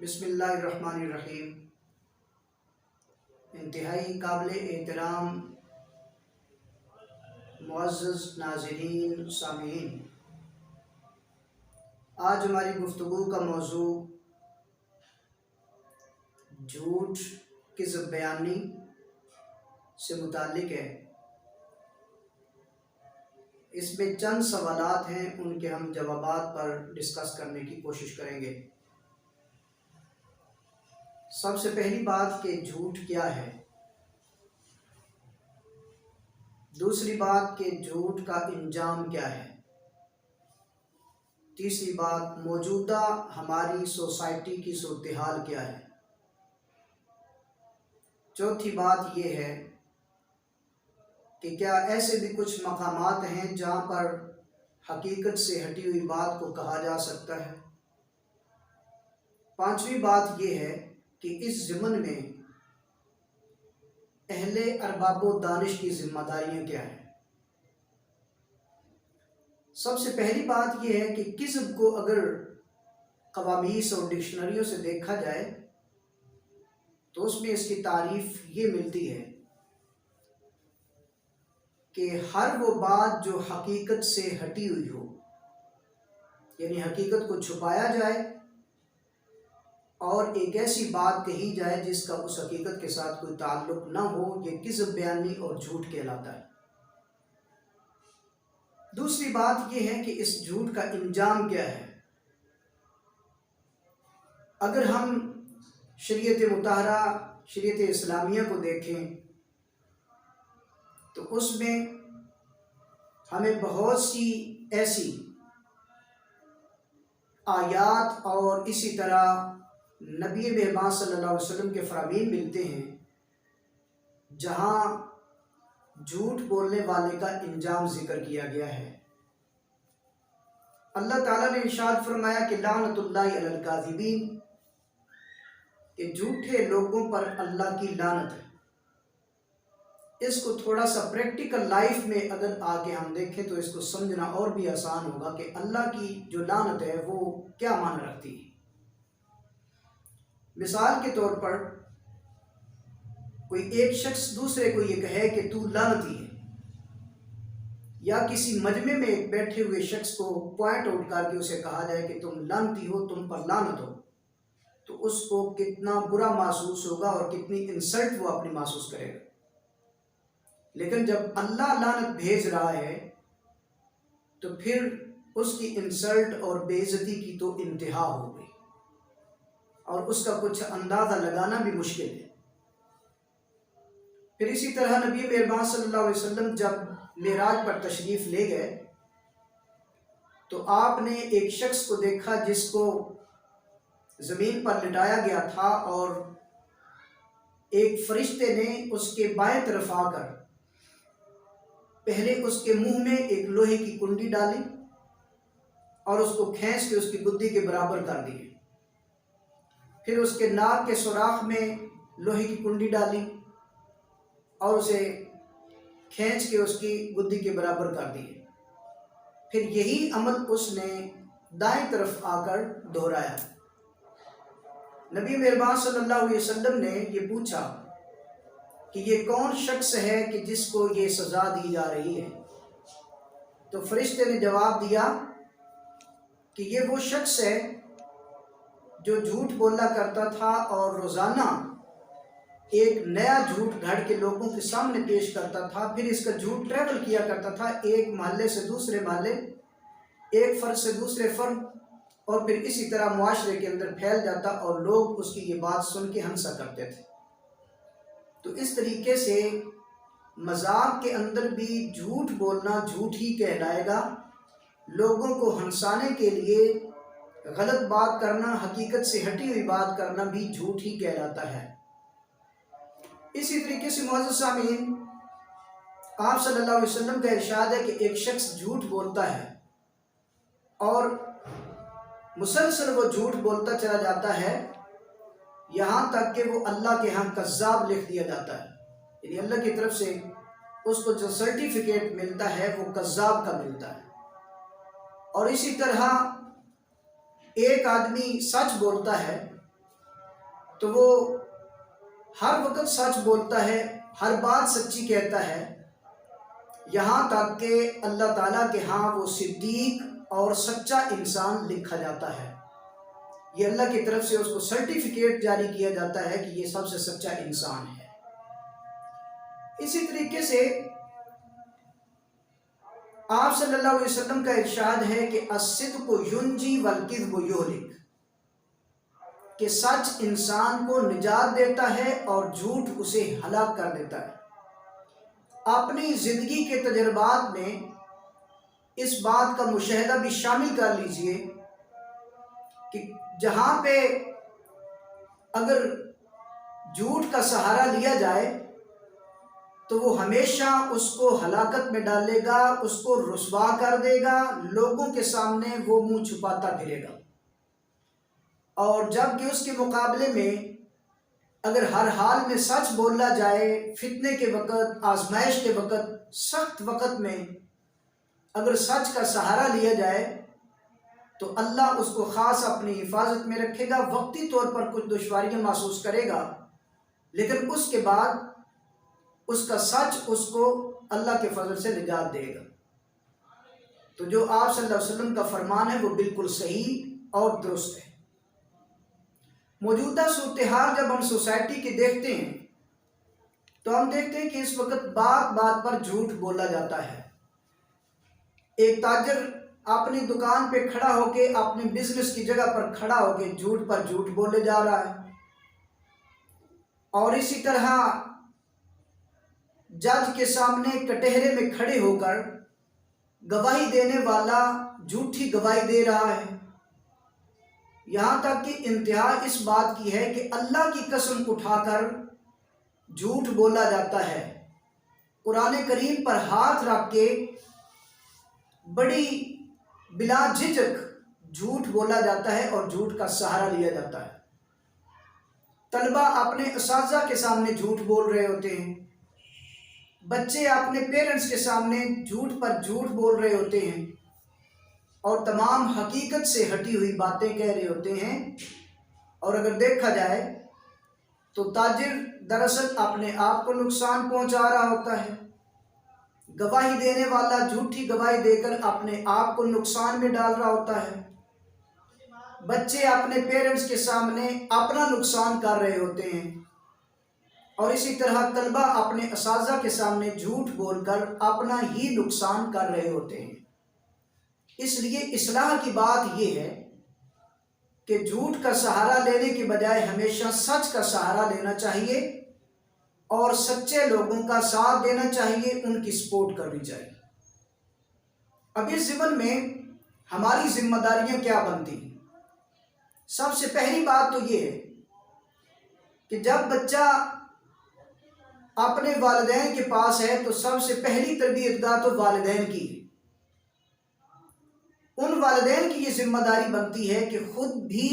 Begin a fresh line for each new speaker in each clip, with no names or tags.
بسم اللہ الرحمن الرحیم۔ انتہائی قابل احترام معزز ناظرین سامعین، آج ہماری گفتگو کا موضوع جھوٹ کذب بیانی سے متعلق ہے۔ اس میں چند سوالات ہیں، ان کے ہم جوابات پر ڈسکس کرنے کی کوشش کریں گے۔ سب سے پہلی بات کہ جھوٹ کیا ہے، دوسری بات کہ جھوٹ کا انجام کیا ہے، تیسری بات موجودہ ہماری سوسائٹی کی صورتحال کیا ہے، چوتھی بات یہ ہے کہ کیا ایسے بھی کچھ مقامات ہیں جہاں پر حقیقت سے ہٹی ہوئی بات کو کہا جا سکتا ہے، پانچویں بات یہ ہے کہ اس ضمن میں اہل ارباب و دانش کی ذمہ داریاں کیا ہیں۔ سب سے پہلی بات یہ ہے کہ کذب کو اگر قوامیس اور ڈکشنریوں سے دیکھا جائے تو اس میں اس کی تعریف یہ ملتی ہے کہ ہر وہ بات جو حقیقت سے ہٹی ہوئی ہو، یعنی حقیقت کو چھپایا جائے اور ایک ایسی بات کہی جائے جس کا اس حقیقت کے ساتھ کوئی تعلق نہ ہو، یہ کذب بیانی اور جھوٹ کہلاتا ہے۔ دوسری بات یہ ہے کہ اس جھوٹ کا انجام کیا ہے۔ اگر ہم شریعت مطہرہ، شریعت اسلامیہ کو دیکھیں تو اس میں ہمیں بہت سی ایسی آیات اور اسی طرح نبی مہربان صلی اللہ علیہ وسلم کے فرامین ملتے ہیں جہاں جھوٹ بولنے والے کا انجام ذکر کیا گیا ہے۔ اللہ تعالیٰ نے ارشاد فرمایا کہ لعنت اللہ علی الکاذبین، کہ جھوٹے لوگوں پر اللہ کی لعنت ہے۔ اس کو تھوڑا سا پریکٹیکل لائف میں اگر آگے ہم دیکھیں تو اس کو سمجھنا اور بھی آسان ہوگا کہ اللہ کی جو لعنت ہے وہ کیا معنی رکھتی ہے۔ مثال کے طور پر کوئی ایک شخص دوسرے کو یہ کہے کہ تو لعنتی ہے، یا کسی مجمع میں ایک بیٹھے ہوئے شخص کو پوائنٹ آؤٹ کر کے اسے کہا جائے کہ تم لعنتی ہو، تم پر لعنت ہو، تو اس کو کتنا برا محسوس ہوگا اور کتنی انسلٹ وہ اپنی محسوس کرے گا۔ لیکن جب اللہ لعنت بھیج رہا ہے تو پھر اس کی انسلٹ اور بے عزتی کی تو انتہا ہو گئی، اور اس کا کچھ اندازہ لگانا بھی مشکل ہے۔ پھر اسی طرح نبی مہربان صلی اللہ علیہ وسلم جب معراج پر تشریف لے گئے تو آپ نے ایک شخص کو دیکھا جس کو زمین پر لٹایا گیا تھا، اور ایک فرشتے نے اس کے بائیں طرف آ کر پہلے اس کے منہ میں ایک لوہے کی کنڈی ڈالی اور اس کو کھینچ کے اس کی گدی کے برابر کر دی، پھر اس کے ناک کے سوراخ میں لوہے کی کنڈی ڈالی اور اسے کھینچ کے اس کی گدی کے برابر کر دی، پھر یہی عمل اس نے دائیں طرف آ کر دہرایا۔ نبی مہربان صلی اللہ علیہ وسلم نے یہ پوچھا کہ یہ کون شخص ہے کہ جس کو یہ سزا دی جا رہی ہے؟ تو فرشتے نے جواب دیا کہ یہ وہ شخص ہے جو جھوٹ بولا کرتا تھا اور روزانہ ایک نیا جھوٹ گھڑ کے لوگوں کے سامنے پیش کرتا تھا، پھر اس کا جھوٹ ٹریول کیا کرتا تھا ایک محلے سے دوسرے محلے، ایک فرد سے دوسرے فرد، اور پھر اسی طرح معاشرے کے اندر پھیل جاتا اور لوگ اس کی یہ بات سن کے ہنسا کرتے تھے۔ تو اس طریقے سے مذاق کے اندر بھی جھوٹ بولنا جھوٹ ہی کہلائے گا، لوگوں کو ہنسانے کے لیے غلط بات کرنا، حقیقت سے ہٹی ہوئی بات کرنا بھی جھوٹ ہی کہلاتا ہے۔ اسی طریقے سے معزز سامعین، آپ صلی اللہ علیہ وسلم کا ارشاد ہے کہ ایک شخص جھوٹ بولتا ہے اور مسلسل وہ جھوٹ بولتا چلا جاتا ہے یہاں تک کہ وہ اللہ کے ہاں کذاب لکھ دیا جاتا ہے، یعنی اللہ کی طرف سے اس کو جو سرٹیفکیٹ ملتا ہے وہ کذاب کا ملتا ہے۔ اور اسی طرح ایک آدمی سچ بولتا ہے تو وہ ہر وقت سچ بولتا ہے، ہر بات سچی کہتا ہے، یہاں تک کہ اللہ تعالیٰ کے ہاں وہ صدیق اور سچا انسان لکھا جاتا ہے۔ یہ اللہ کی طرف سے اس کو سرٹیفکیٹ جاری کیا جاتا ہے کہ یہ سب سے سچا انسان ہے۔ اسی طریقے سے آپ صلی اللہ علیہ وسلم کا ارشاد ہے کہ الصدق ینجی والکذب یہلک، کہ سچ انسان کو نجات دیتا ہے اور جھوٹ اسے ہلاک کر دیتا ہے۔ اپنی زندگی کے تجربات میں اس بات کا مشاہدہ بھی شامل کر لیجئے کہ جہاں پہ اگر جھوٹ کا سہارا لیا جائے تو وہ ہمیشہ اس کو ہلاکت میں ڈالے گا، اس کو رسوا کر دے گا، لوگوں کے سامنے وہ منہ چھپاتا پھرے گا۔ اور جبکہ اس کے مقابلے میں اگر ہر حال میں سچ بولا جائے، فتنے کے وقت، آزمائش کے وقت، سخت وقت میں اگر سچ کا سہارا لیا جائے تو اللہ اس کو خاص اپنی حفاظت میں رکھے گا۔ وقتی طور پر کچھ دشواریاں محسوس کرے گا، لیکن اس کے بعد اس کا سچ اس کو اللہ کے فضل سے نجات دے گا۔ تو جو آپ صلی اللہ علیہ وسلم کا فرمان ہے وہ بالکل صحیح اور درست ہے۔ موجودہ صورتحال جب ہم سوسائٹی کے دیکھتے ہیں تو ہم دیکھتے ہیں کہ اس وقت بات بات پر جھوٹ بولا جاتا ہے۔ ایک تاجر اپنی دکان پہ کھڑا ہو کے، اپنے بزنس کی جگہ پر کھڑا ہو کے جھوٹ پر جھوٹ بولے جا رہا ہے، اور اسی طرح جج کے سامنے کٹہرے میں کھڑے ہو کر گواہی دینے والا جھوٹی گواہی دے رہا ہے۔ یہاں تک کہ انتہا اس بات کی ہے کہ اللہ کی قسم اٹھا کر جھوٹ بولا جاتا ہے، قرآن کریم پر ہاتھ رکھ کے بڑی بلا جھجک جھوٹ بولا جاتا ہے اور جھوٹ کا سہارا لیا جاتا ہے۔ طلبہ اپنے اساتذہ کے سامنے جھوٹ بول رہے ہوتے ہیں، بچے اپنے پیرنٹس کے سامنے جھوٹ پر جھوٹ بول رہے ہوتے ہیں اور تمام حقیقت سے ہٹی ہوئی باتیں کہہ رہے ہوتے ہیں۔ اور اگر دیکھا جائے تو تاجر دراصل اپنے آپ کو نقصان پہنچا رہا ہوتا ہے، گواہی دینے والا جھوٹی گواہی دے کر اپنے آپ کو نقصان میں ڈال رہا ہوتا ہے، بچے اپنے پیرنٹس کے سامنے اپنا نقصان کر رہے ہوتے ہیں، اور اسی طرح طلبہ اپنے اساتذہ کے سامنے جھوٹ بول کر اپنا ہی نقصان کر رہے ہوتے ہیں۔ اس لیے اصلاح کی بات یہ ہے کہ جھوٹ کا سہارا لینے کے بجائے ہمیشہ سچ کا سہارا لینا چاہیے اور سچے لوگوں کا ساتھ دینا چاہیے، ان کی سپورٹ کرنی چاہیے۔ اب اس ضمن میں ہماری ذمہ داریاں کیا بنتی ہیں؟ سب سے پہلی بات تو یہ ہے کہ جب بچہ اپنے والدین کے پاس ہے تو سب سے پہلی تربیت گاہ تو والدین کی ہے۔ ان والدین کی یہ ذمہ داری بنتی ہے کہ خود بھی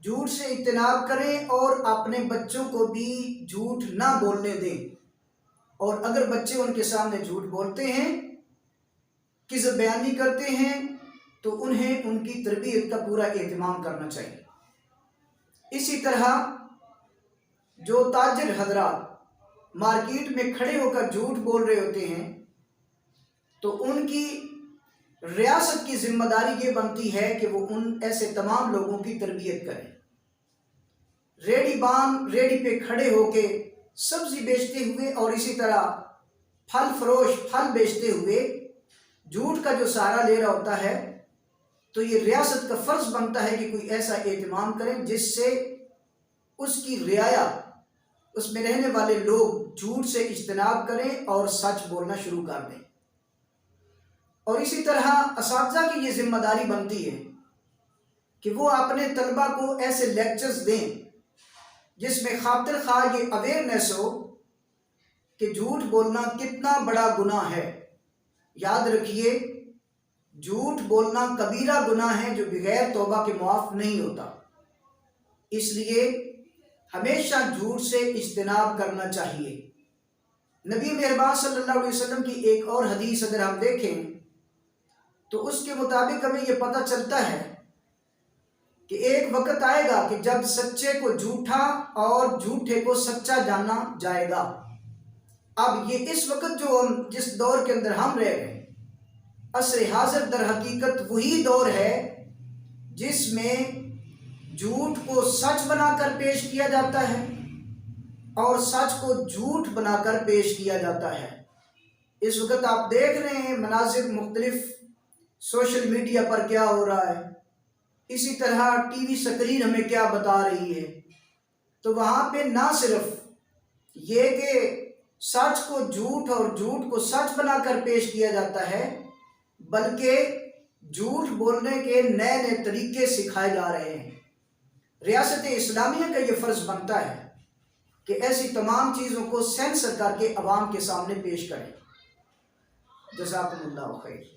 جھوٹ سے اجتناب کریں اور اپنے بچوں کو بھی جھوٹ نہ بولنے دیں، اور اگر بچے ان کے سامنے جھوٹ بولتے ہیں، کذب بیانی کرتے ہیں، تو انہیں ان کی تربیت کا پورا اہتمام کرنا چاہیے۔ اسی طرح جو تاجر حضرات مارکیٹ میں کھڑے ہو کر جھوٹ بول رہے ہوتے ہیں تو ان کی ریاست کی ذمہ داری یہ بنتی ہے کہ وہ ان ایسے تمام لوگوں کی تربیت کریں۔ ریڑھی پہ کھڑے ہو کے سبزی بیچتے ہوئے اور اسی طرح پھل فروش پھل بیچتے ہوئے جھوٹ کا جو سہارا لے رہا ہوتا ہے، تو یہ ریاست کا فرض بنتا ہے کہ کوئی ایسا اہتمام کریں جس سے اس کی رعایا، اس میں رہنے والے لوگ جھوٹ سے اجتناب کریں اور سچ بولنا شروع کر دیں۔ اور اسی طرح اساتذہ کی یہ ذمہ داری بنتی ہے کہ وہ اپنے طلبہ کو ایسے لیکچرز دیں جس میں خاطر خواہ یہ اویئرنیس ہو کہ جھوٹ بولنا کتنا بڑا گناہ ہے۔ یاد رکھیے، جھوٹ بولنا کبیرہ گناہ ہے جو بغیر توبہ کے معاف نہیں ہوتا، اس لیے ہمیشہ جھوٹ سے اجتناب کرنا چاہیے۔ نبی مہربان صلی اللہ علیہ وسلم کی ایک اور حدیث اگر ہم دیکھیں تو اس کے مطابق ہمیں یہ پتہ چلتا ہے کہ ایک وقت آئے گا کہ جب سچے کو جھوٹا اور جھوٹے کو سچا جانا جائے گا۔ اب یہ اس وقت جس دور کے اندر ہم رہ رہے ہیں، عصر حاضر در حقیقت وہی دور ہے جس میں جھوٹ کو سچ بنا کر پیش کیا جاتا ہے اور سچ کو جھوٹ بنا کر پیش کیا جاتا ہے۔ اس وقت آپ دیکھ رہے ہیں مناظر مختلف سوشل میڈیا پر کیا ہو رہا ہے، اسی طرح ٹی وی سکرین ہمیں کیا بتا رہی ہے۔ تو وہاں پہ نہ صرف یہ کہ سچ کو جھوٹ اور جھوٹ کو سچ بنا کر پیش کیا جاتا ہے، بلکہ جھوٹ بولنے کے نئے نئے طریقے سکھائے جا رہے ہیں۔ ریاست اسلامیہ کا یہ فرض بنتا ہے کہ ایسی تمام چیزوں کو سینسر کر کے عوام کے سامنے پیش کریں۔ جزاکم اللہ خیر۔